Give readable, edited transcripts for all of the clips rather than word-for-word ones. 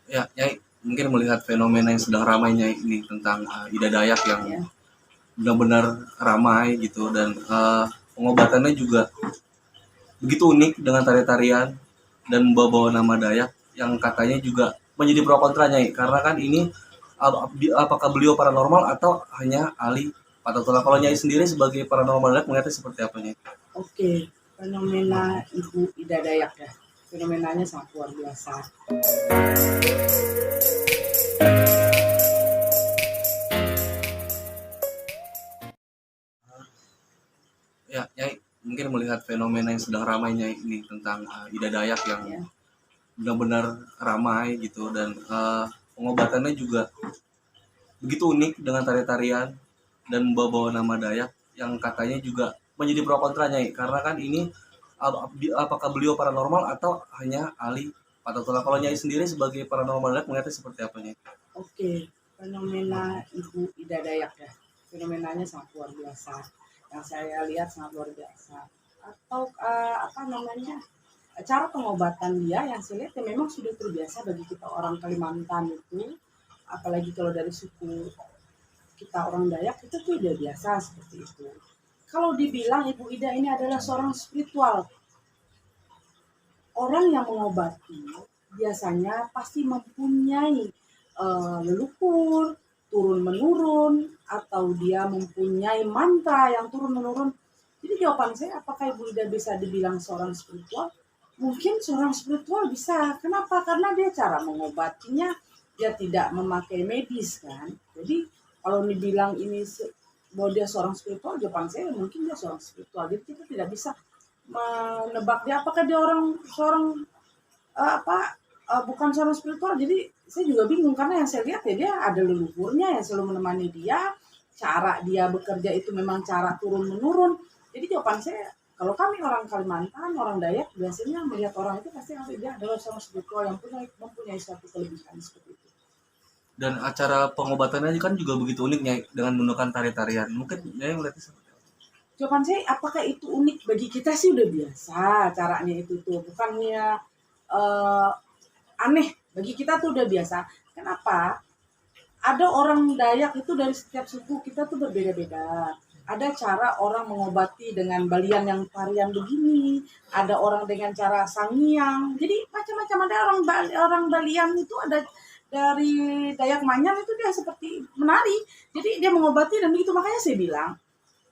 Ya, Nyai, mungkin melihat fenomena yang sedang ramainya ini tentang Ida Dayak yang Ya. benar-benar ramai gitu dan pengobatannya juga begitu unik dengan tari-tarian dan membawa nama Dayak yang katanya juga menjadi pro kontra, Nyai, karena kan ini apakah beliau paranormal atau hanya ahli patah tulang. Kalau Nyai sendiri sebagai paranormal Dayak melihatnya seperti apa, Nyai? Oke, fenomena Ibu Ida Dayak ya. Fenomenanya sangat luar biasa. Ya, Nyai, mungkin melihat fenomena yang sedang ramainya ini tentang Ida Dayak yang Ya. benar-benar ramai gitu dan pengobatannya juga begitu unik dengan tari-tarian dan membawa nama Dayak yang katanya juga menjadi pro kontra, Nyai, karena kan ini apakah beliau paranormal atau hanya ahli patah tulang. Kalau Nyai sendiri sebagai paranormal Dayak melihatnya seperti apa, Nyai? Oke, fenomena Ibu Ida Dayak ya. Fenomenanya sangat luar biasa. Yang saya lihat sangat luar biasa. Atau apa namanya? Cara pengobatan dia yang saya lihat ya memang sudah terbiasa bagi kita orang Kalimantan itu, apalagi kalau dari suku kita orang Dayak itu tuh udah biasa seperti itu. Kalau dibilang Ibu Ida ini adalah seorang spiritual, orang yang mengobati biasanya pasti mempunyai leluhur turun menurun atau dia mempunyai mantra yang turun menurun. Jadi jawaban saya, apakah Ibu Ida bisa dibilang seorang spiritual? Mungkin seorang spiritual bisa. Kenapa? Karena dia cara mengobatinya dia tidak memakai medis kan. Jadi kalau dibilang ini bahwa dia seorang spiritual, jawaban saya mungkin dia seorang spiritual. Jadi kita tidak bisa menebak dia apakah dia seorang bukan seorang spiritual. Jadi saya juga bingung karena yang saya lihat ya dia ada leluhurnya yang selalu menemani dia, cara dia bekerja itu memang cara turun menurun. Jadi jawaban saya, kalau kami orang Kalimantan, orang Dayak biasanya melihat orang itu pasti dia adalah seorang spiritual yang mempunyai suatu kelebihan seperti itu. Dan acara pengobatannya kan juga begitu unik, Nyai, dengan menggunakan tari-tarian. Mungkin Nyai melihatnya seperti apa? Jawaban saya, apakah itu unik bagi kita sih udah biasa caranya itu tuh, bukannya uh, aneh bagi kita tuh udah biasa. Kenapa? Ada orang Dayak itu dari setiap suku kita tuh berbeda-beda. Ada cara orang mengobati dengan balian yang tarian begini, ada orang dengan cara sangiang. Jadi macam-macam, ada orang balian itu ada dari Dayak Manyar itu dia seperti menari. Jadi dia mengobati dan begitu, makanya saya bilang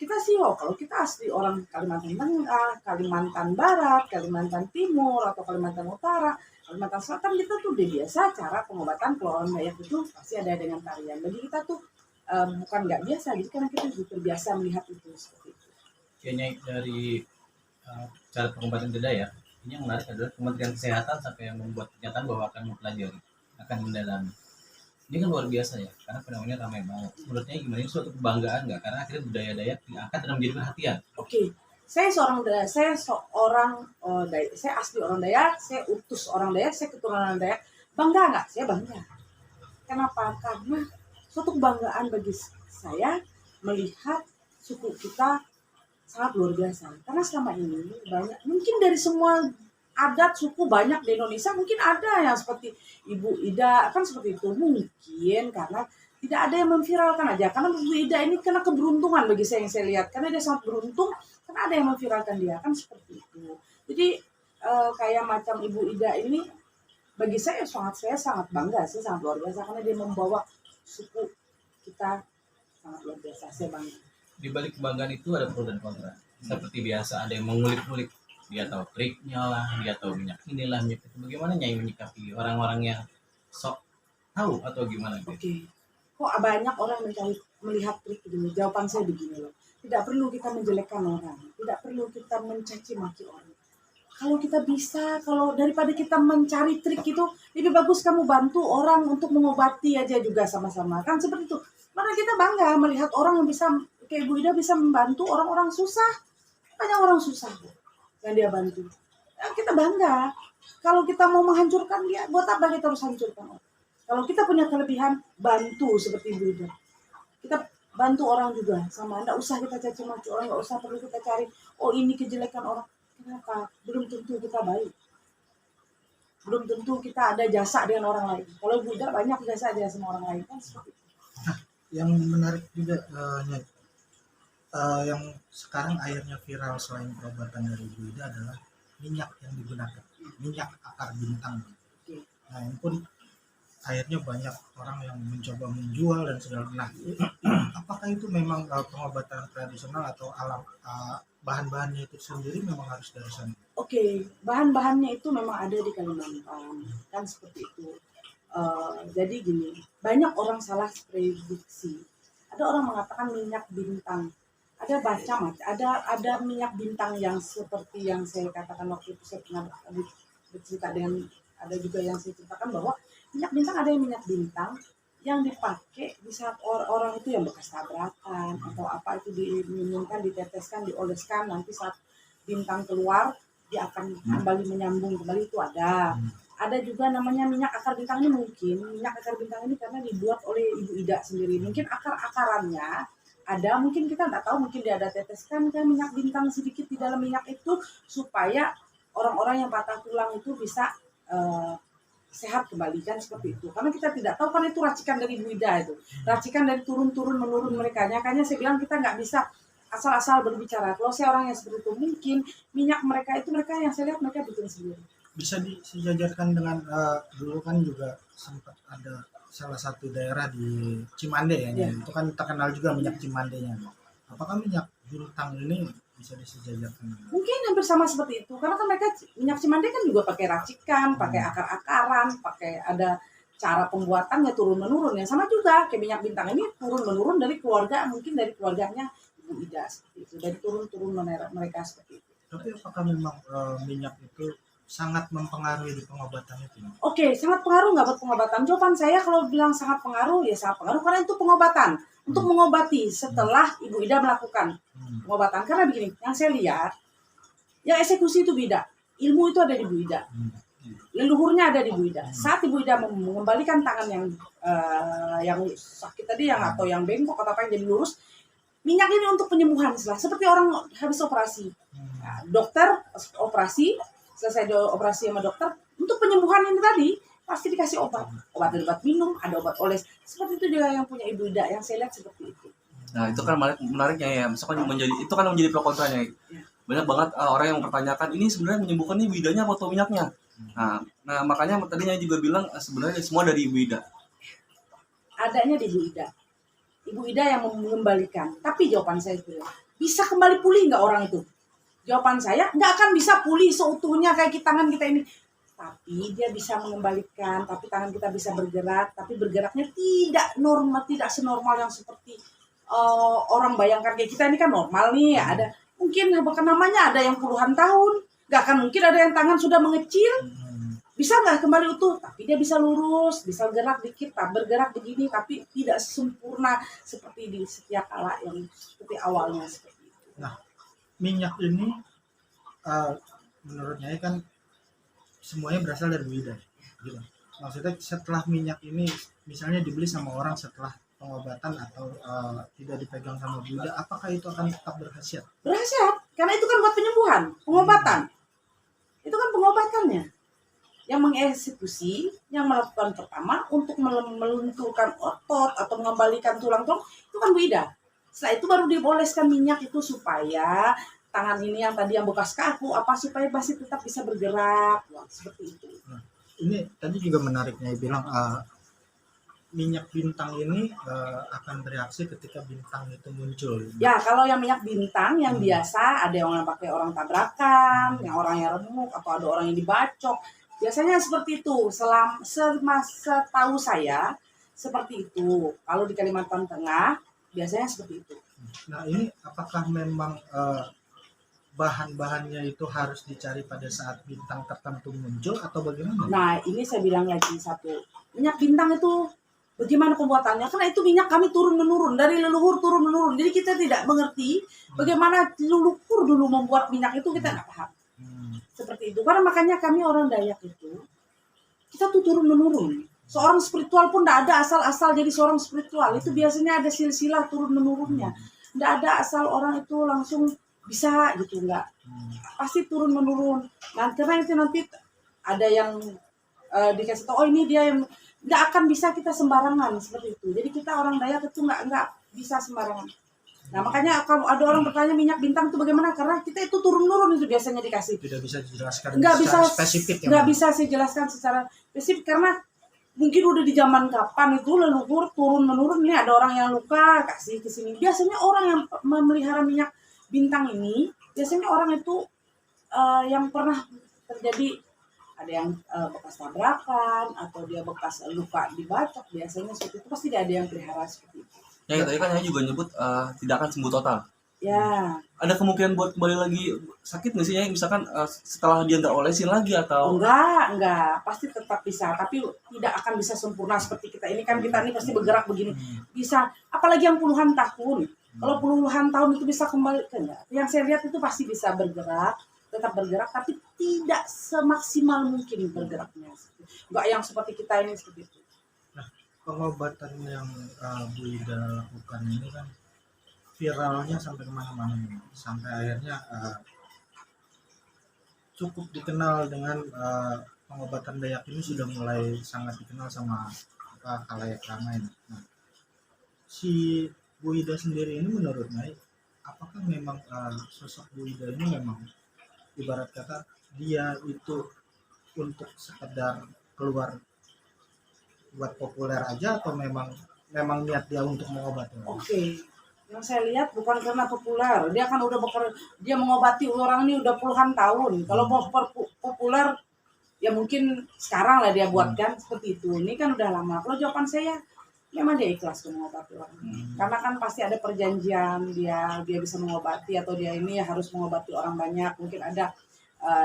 kita sih, oh kalau kita asli orang Kalimantan Tengah, Kalimantan Barat, Kalimantan Timur, atau Kalimantan Utara, Kalimantan Selatan, kita tuh udah biasa cara pengobatan kalau orang Dayak itu pasti ada dengan tarian. Bagi kita tuh bukan nggak biasa, jadi karena kita juga terbiasa melihat itu seperti itu. Kayaknya dari cara pengobatan beda ya. Ini yang menarik adalah Kementerian Kesehatan sampai yang membuat pernyataan bahwa akan mempelajari, akan mendalami. Ini kan luar biasa ya, karena fenomenanya ramai banget. Menurutnya gimana, ini suatu kebanggaan nggak? Karena akhirnya budaya Dayak diangkat dan menjadi perhatian. Oke, saya seorang Dayak, saya asli orang Dayak, saya utus orang Dayak, saya keturunan Dayak. Bangga nggak? Saya bangga. Kenapa? Karena suatu kebanggaan bagi saya melihat suku kita sangat luar biasa. Karena selama ini banyak, mungkin dari semua adat suku banyak di Indonesia, mungkin ada yang seperti Ibu Ida, kan seperti itu. Mungkin karena tidak ada yang memviralkan aja. Karena Ibu Ida ini kena keberuntungan bagi saya yang saya lihat. Karena dia sangat beruntung, karena ada yang memviralkan dia, kan seperti itu. Jadi kayak macam Ibu Ida ini, bagi saya sangat bangga, saya sangat luar biasa karena dia membawa suku kita sangat luar biasa. Saya bangga. Di balik kebanggaan itu ada pro dan kontra. Seperti biasa ada yang mengulik-ulik, dia tahu triknya lah, dia tahu minyak inilah minyak itu. Bagaimana Nyai menyikapi orang-orang yang sok tahu atau gimana gitu? Oke, kok banyak orang melihat trik begini? Jawaban saya begini loh. Tidak perlu kita menjelekkan orang, tidak perlu kita mencaci maki orang. Kalau kita bisa, kalau daripada kita mencari trik itu, lebih bagus kamu bantu orang untuk mengobati aja juga sama-sama. Kan seperti itu. Mana kita bangga melihat orang yang bisa, kayak Ibu Ida bisa membantu orang-orang susah. Banyak orang susah yang dia bantu. Ya, kita bangga. Kalau kita mau menghancurkan dia, buat apa kita harus hancurkan orang? Kalau kita punya kelebihan, bantu seperti Ibu Ida. Kita bantu orang juga sama, enggak usah kita caci maki orang, enggak usah perlu kita cari oh ini kejelekan orang. Kenapa? Belum tentu kita baik. belum tentu kita ada jasa dengan orang lain. Kalau Ibu Ida banyak jasa dia sama orang lain kan seperti itu. Yang menarik juga Nyai, yang sekarang akhirnya viral selain perobatan dari Bu Ida adalah minyak yang digunakan, minyak akar bintang. Oke. Nah ini pun akhirnya banyak orang yang mencoba menjual dan segala. Nah, apakah itu memang pengobatan tradisional atau alam, bahan-bahannya itu sendiri memang harus dari sana? Oke, bahan-bahannya itu memang ada di Kalimantan, kan seperti itu. Jadi gini, banyak orang salah prediksi. Ada orang mengatakan minyak bintang. Ada ada minyak bintang yang seperti yang saya katakan waktu itu saya pernah bercerita dengan, ada juga yang saya ceritakan bahwa minyak bintang, ada yang minyak bintang yang dipakai di saat orang itu yang bekas tabrakan atau apa itu diminumkan, diteteskan, dioleskan, nanti saat bintang keluar dia akan kembali menyambung kembali, itu ada. Ada juga namanya minyak akar bintang. Ini mungkin minyak akar bintang ini karena dibuat oleh Ibu Ida sendiri. Mungkin akar-akarannya ada, mungkin kita nggak tahu, mungkin dia ada teteskan kan minyak bintang sedikit di dalam minyak itu supaya orang-orang yang patah tulang itu bisa sehat kembali kan seperti itu. Karena kita tidak tahu kan itu racikan dari Ibu Ida itu. Racikan dari turun-turun menurun mereka. Makanya saya bilang kita nggak bisa asal-asal berbicara. Kalau saya orang yang seperti itu, mungkin minyak mereka itu mereka yang saya lihat mereka bikin sendiri. Bisa disejajarkan dengan dulu kan juga sempat ada salah satu daerah di Cimande ya, Ya. itu kan terkenal juga minyak Cimandenya. Apakah minyak bintang ini bisa disejajarkan? Mungkin hampir sama seperti itu. Karena kan mereka minyak Cimande kan juga pakai racikan, pakai akar-akaran, pakai ada cara pembuatannya turun-menurun. Yang sama juga kayak minyak bintang ini turun-menurun dari keluarga, mungkin dari keluarganya Ibu Ida seperti itu. Dari turun-turun mereka seperti itu. Tapi apakah memang minyak itu sangat mempengaruhi di pengobatan itu? Oke, sangat pengaruh nggak buat pengobatan? Jawaban saya kalau bilang sangat pengaruh, ya sangat pengaruh karena itu pengobatan. Untuk mengobati setelah Ibu Ida melakukan pengobatan. Karena begini, yang saya lihat, yang eksekusi itu beda. Ilmu itu ada di Ibu Ida. Leluhurnya ada di Ibu Ida. Saat Ibu Ida mengembalikan tangan yang sakit tadi, yang atau yang bengkok atau apa yang jadi lurus, minyak ini untuk penyembuhan seperti orang habis operasi. Nah, dokter operasi, selesai operasi sama dokter, untuk penyembuhan ini tadi pasti dikasih obat minum, ada obat oles. Seperti itu juga yang punya Ibu Ida, yang saya lihat seperti itu. Nah itu kan menariknya ya, misalkan menjadi pro kontranya. Ya. Banyak banget orang yang mempertanyakan ini sebenarnya menyembuhkan ini Ibu Idanya atau minyaknya. Nah makanya tadinya juga bilang sebenarnya semua dari Ibu Ida. Adanya di Ibu Ida. Ibu Ida yang mengembalikan. Tapi jawaban saya itu, bisa kembali pulih nggak orang itu? Jawaban saya, nggak akan bisa pulih seutuhnya kayak tangan kita ini. Tapi dia bisa mengembalikan, tapi tangan kita bisa bergerak, tapi bergeraknya tidak normal, tidak senormal yang seperti orang bayangkan. Kayak kita ini kan normal nih, ada mungkin bahkan namanya ada yang puluhan tahun, nggak akan mungkin ada yang tangan sudah mengecil, bisa nggak kembali utuh, tapi dia bisa lurus, bisa gerak dikit, bergerak begini, tapi tidak sempurna seperti di setiap kala yang seperti awalnya seperti itu. Nah, minyak ini menurut Nyai kan semuanya berasal dari Bu Ida, gitu. Maksudnya setelah minyak ini misalnya dibeli sama orang setelah pengobatan atau tidak dipegang sama Bu Ida, apakah itu akan tetap berkhasiat? Berkhasiat, karena itu kan buat penyembuhan, pengobatan. Itu kan pengobatannya. Yang mengeksekusi, yang melakukan pertama untuk melunturkan otot atau mengembalikan tulang-tulang, itu kan Bu Ida. Setelah itu baru dioleskan minyak itu supaya tangan ini yang tadi yang bekas kaku supaya masih tetap bisa bergerak. Wah, seperti itu. Nah, ini tadi juga menariknya bilang minyak bintang ini akan bereaksi ketika bintang itu muncul. Ya, kalau yang minyak bintang yang biasa ada yang pakai orang tabrakan, yang orang yang remuk atau ada orang yang dibacok. Biasanya seperti itu. Setahu saya seperti itu. Kalau di Kalimantan Tengah biasanya seperti itu. Nah, ini apakah memang bahan-bahannya itu harus dicari pada saat bintang tertentu muncul atau bagaimana? Nah, ini saya bilang lagi satu. Minyak bintang itu bagaimana pembuatannya? Karena itu minyak kami turun-menurun, dari leluhur turun-menurun. Jadi kita tidak mengerti bagaimana leluhur dulu membuat minyak itu, kita nggak paham. Seperti itu. Karena makanya kami orang Dayak itu, kita tuh turun-menurun. Seorang spiritual pun tidak ada asal-asal jadi seorang spiritual. Itu biasanya ada silsilah turun-menurunnya. Tidak ada asal orang itu langsung bisa gitu, enggak. Pasti turun-menurun. Nah, karena itu nanti ada yang dikasih tahu oh ini dia yang nggak akan bisa kita sembarangan seperti itu. Jadi kita orang Dayak itu nggak bisa sembarangan. Nah makanya kalau ada orang bertanya minyak bintang itu bagaimana, karena kita itu turun-turun itu biasanya dikasih. Tidak bisa dijelaskan Nggak bisa secara spesifik ya. nggak bisa saya jelaskan secara spesifik karena mungkin udah di zaman kapan itu leluhur turun menurun. Ini ada orang yang luka kasih ke sini. Biasanya orang yang memelihara minyak bintang ini biasanya orang itu yang pernah terjadi ada yang bekas tabrakan atau dia bekas luka dibacok, biasanya seperti itu pasti ada yang pelihara seperti itu. Ya tadi kan saya juga nyebut tidak akan sembuh total. Ya, Ada kemungkinan buat kembali lagi sakit nggak sih ya? Misalkan setelah dia nggak olesin lagi atau enggak, pasti tetap bisa, tapi tidak akan bisa sempurna seperti kita ini kan, kita ini pasti bergerak begini. Bisa, apalagi yang puluhan tahun. Kalau puluhan tahun itu bisa kembali ke enggak. Yang saya lihat itu pasti bisa bergerak, tetap bergerak, tapi tidak semaksimal mungkin bergeraknya. Enggak yang seperti kita ini seperti itu. Nah, pengobatan yang Bu Ida lakukan ini kan viralnya sampai kemana-mana, sampai akhirnya cukup dikenal dengan pengobatan Dayak ini sudah mulai sangat dikenal sama khalayak ramai. Nah, si Bu Ida sendiri ini menurut Mai, apakah memang sosok Bu Ida ini memang ibarat kata dia itu untuk sekedar keluar buat populer aja, atau memang niat dia untuk mengobati? Oke. Yang saya lihat bukan karena populer, dia kan udah dia mengobati orang ini udah puluhan tahun. Kalau mau populer ya mungkin sekarang lah dia buatkan seperti itu. Ini kan udah lama. Kalau jawaban saya memang dia ikhlas mengobati orang. Karena kan pasti ada perjanjian dia bisa mengobati atau dia ini harus mengobati orang banyak. Mungkin ada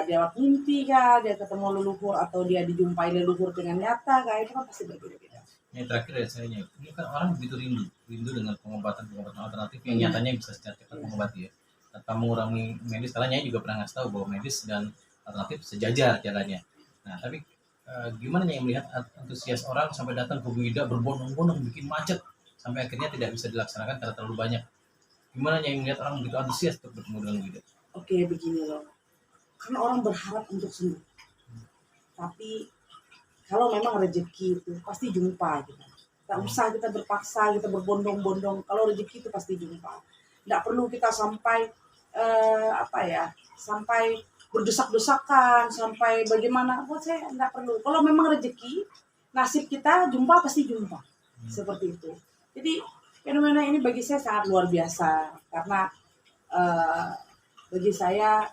dia mimpi kah, dia ketemu leluhur atau dia dijumpai leluhur dengan nyata kah, itu kan pasti berbeda-beda. Yang terakhir ya saya, ini kan orang begitu rindu dengan pengobatan alternatif yang nyatanya bisa secara cepat mengobati ya, tanpa mengurangi medis. Karena Nyai juga pernah ngasih tahu bahwa medis dan alternatif sejajar jalannya. Nah tapi gimana Nyai melihat antusias orang sampai datang ke Bu Ida berbondong-bondong bikin macet sampai akhirnya tidak bisa dilaksanakan karena terlalu banyak. Gimana Nyai melihat orang begitu antusias untuk bertemu dengan Bu Ida? Oke, begini loh, karena orang berharap untuk sembuh, tapi kalau memang rezeki itu pasti jumpa kita. Tak usah kita berpaksa, kita berbondong-bondong. Kalau rezeki itu pasti jumpa. Tidak perlu kita sampai sampai berdesak-desakan, sampai bagaimana. Buat saya tidak perlu. Kalau memang rezeki, nasib kita jumpa pasti jumpa. Seperti itu. Jadi fenomena ini bagi saya sangat luar biasa karena bagi saya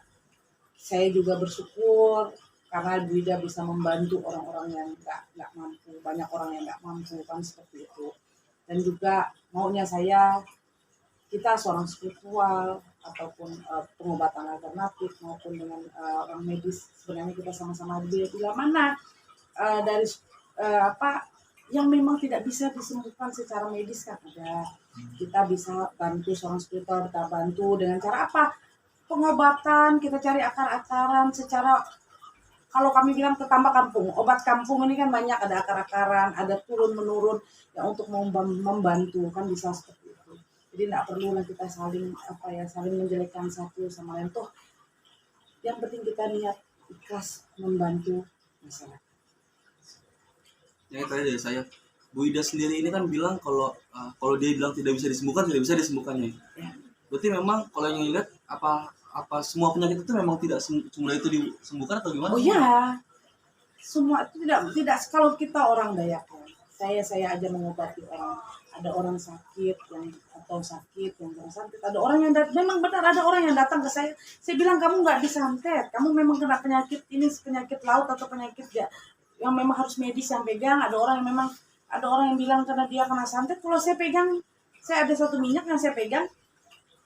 juga bersyukur karena Bu Ida bisa membantu orang-orang yang nggak mampu, banyak orang yang nggak mampu kan seperti itu. Dan juga maunya saya, kita seorang spiritual ataupun pengobatan alternatif maupun dengan orang medis, sebenarnya kita sama-sama bila mana dari yang memang tidak bisa disembuhkan secara medis kan ada. Kita bisa bantu seorang spiritual, kita bantu dengan cara apa? Pengobatan, kita cari akar-akaran secara, kalau kami bilang tetambah kampung, obat kampung ini kan banyak, ada akar-akaran, ada turun-menurun yang untuk membantu, kan bisa seperti itu. Jadi tidak perlu lah kita saling menjelekkan satu sama lain. Toh yang penting kita niat ikhlas membantu masyarakat. ya tadi dari saya, Bu Ida sendiri ini kan bilang kalau dia bilang tidak bisa disembuhkannya. Ya. Berarti memang kalau yang lihat apa semua penyakit itu memang tidak semua itu disembuhkan atau gimana? Oh iya, semua itu tidak kalau kita orang Dayak, saya aja mengobati orang. Ada orang sakit yang sakit, ada orang yang memang benar, ada orang yang datang ke saya bilang kamu nggak disantet, kamu memang kena penyakit ini, penyakit laut atau penyakit yang memang harus medis yang pegang. Ada orang yang bilang karena dia kena santet. Kalau saya pegang, saya ada satu minyak yang saya pegang,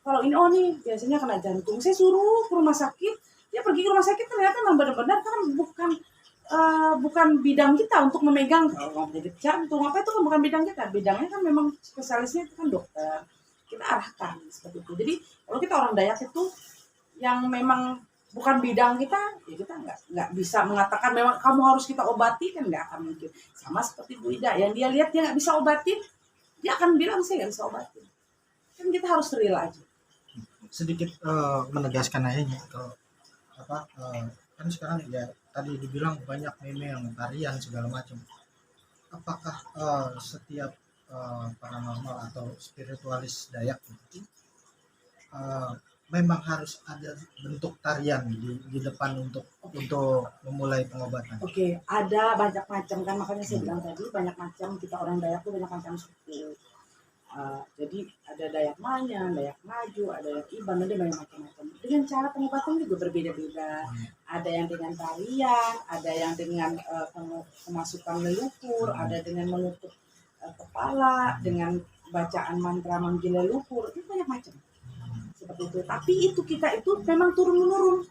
kalau ini nih biasanya kena jantung, saya suruh ke rumah sakit, dia pergi ke rumah sakit, ternyata memang benar-benar kan bukan bidang kita untuk memegang kalau penyakit jantung apa itu kan bukan bidang kita, bidangnya kan memang spesialisnya itu kan dokter, kita arahkan seperti itu. Jadi kalau kita orang Dayak itu yang memang bukan bidang kita, ya kita nggak bisa mengatakan memang kamu harus kita obati, kan nggak akan mungkin. Sama seperti Bu Ida, yang dia lihat dia nggak bisa obatin, dia akan bilang saya nggak bisa obatin. Kan kita harus real aja. Sedikit menegaskan aja nih, kan sekarang ya tadi dibilang banyak meme yang tarian segala macam. Apakah setiap paranormal atau spiritualis Dayak gitu, memang harus ada bentuk tarian di depan untuk memulai pengobatan? Oke, ada banyak macam kan, makanya saya bilang tadi banyak macam, kita orang Dayak tuh banyak macam suku. Jadi ada Dayak Manyan, Dayak Maju, ada Dayak Iban, ada banyak macam-macam. Dengan cara pengobatan juga berbeda-beda. Ada yang dengan tarian, ada yang dengan kemasukan leluhur, ada dengan menutup kepala, dengan bacaan mantra manggil leluhur, itu banyak macam. Seperti itu. Tapi itu kita itu memang turun-menurun.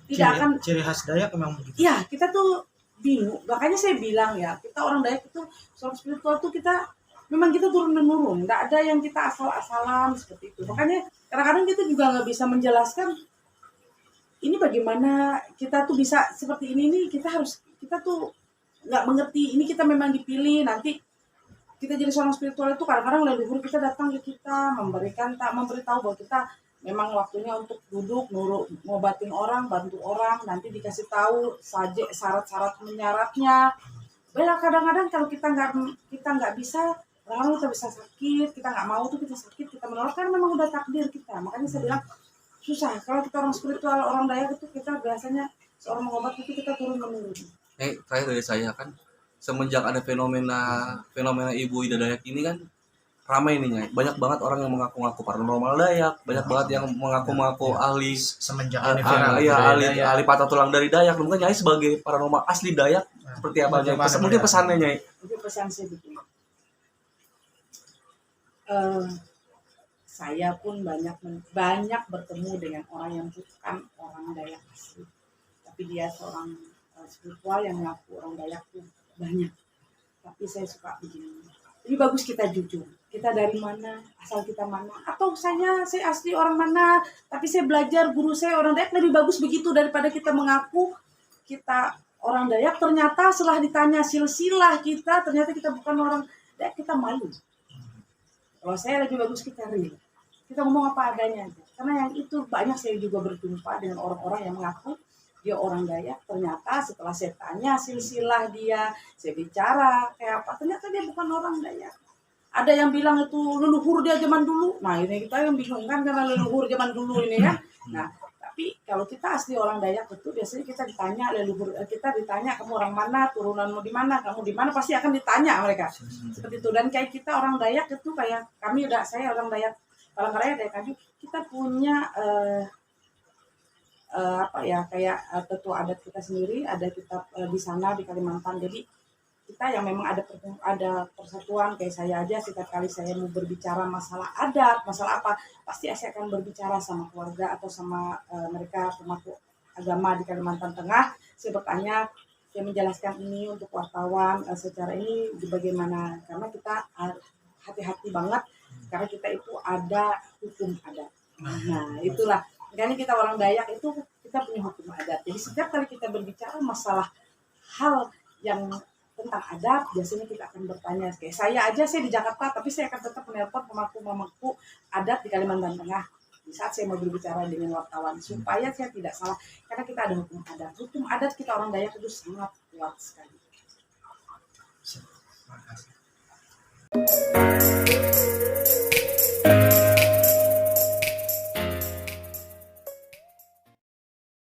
Tidak akan Ciri khas Dayak memang begitu. ya, kita tuh bingung. Makanya saya bilang ya, kita orang Dayak itu soal spiritual tuh kita memang kita turun menurun, nggak ada yang kita asal-asalan seperti itu. Makanya kadang-kadang kita juga nggak bisa menjelaskan ini bagaimana kita tuh bisa seperti ini nih, kita tuh nggak mengerti. Ini kita memang dipilih, nanti kita jadi seorang spiritual itu kadang-kadang leluhur kita datang ke kita memberitahu bahwa kita memang waktunya untuk duduk ngobatin orang, bantu orang, nanti dikasih tahu saja syarat-syarat menyaratnya. Banyak kadang-kadang kalau kita nggak bisa, kadang kita bisa sakit, kita nggak mau tuh kita sakit, kita menolak, kan memang udah takdir kita. Makanya saya bilang susah kalau kita orang spiritual, orang Dayak itu kita biasanya seorang mengobat itu kita turun menurun. Terakhir dari saya kan, semenjak ada fenomena Ibu Ida Dayak ini kan ramai nih, Nyai. Banyak banget orang yang mengaku-ngaku paranormal Dayak, banyak banget yang mengaku-ngaku ahli Semenjak ini viral. ahli patah tulang dari Dayak. Mungkin Nyai sebagai paranormal asli Dayak seperti apa Nyai? Mungkin pesannya Nyai. Itu pesan saya begini. Saya pun banyak bertemu dengan orang yang bukan orang Dayak asli, tapi dia seorang spiritual yang mengaku orang Dayak tuh banyak. Tapi saya suka begini. Ini bagus kita jujur. Kita dari mana, asal kita mana, atau saya asli orang mana, tapi saya belajar guru saya orang Dayak. Lebih bagus begitu daripada kita mengaku kita orang Dayak, ternyata setelah ditanya silsilah kita, ternyata kita bukan orang Dayak, kita malu. Kalau saya lebih bagus kita real. Kita ngomong apa adanya aja. Karena yang itu banyak saya juga berjumpa dengan orang-orang yang mengaku dia orang Dayak. Ternyata setelah saya tanya silsilah dia, saya bicara kayak apa, ternyata dia bukan orang Dayak. Ada yang bilang itu leluhur dia zaman dulu. Nah ini kita yang bingung kan karena leluhur zaman dulu ini ya. Nah tapi kalau kita asli orang Dayak itu biasanya kita ditanya leluhur, kita ditanya kamu orang mana, turunanmu di mana, kamu di mana, pasti akan ditanya mereka seperti itu. Dan kayak kita orang Dayak itu kayak saya orang Dayak Palangkaraya, Dayak Kaju, kita punya kayak tetua adat kita sendiri, ada kita di sana di Kalimantan. Jadi kita yang memang ada persatuan. Kayak saya aja setiap kali saya mau berbicara masalah adat, masalah apa, pasti saya akan berbicara sama keluarga atau sama mereka pemangku agama di Kalimantan Tengah. Saya bertanya, saya menjelaskan ini untuk wartawan secara ini bagaimana, karena kita hati-hati banget karena kita itu ada hukum adat. Nah itulah, makanya kita orang Dayak itu kita punya hukum adat. Jadi setiap kali kita berbicara masalah hal yang tentang adat, biasanya kita akan bertanya. Kayak saya di Jakarta, tapi saya akan tetap menelpon pemangku adat di Kalimantan Tengah di saat saya mau berbicara dengan wartawan supaya saya tidak salah, karena kita ada hukum adat. Hukum adat kita orang Dayak itu sangat kuat sekali. Terima kasih.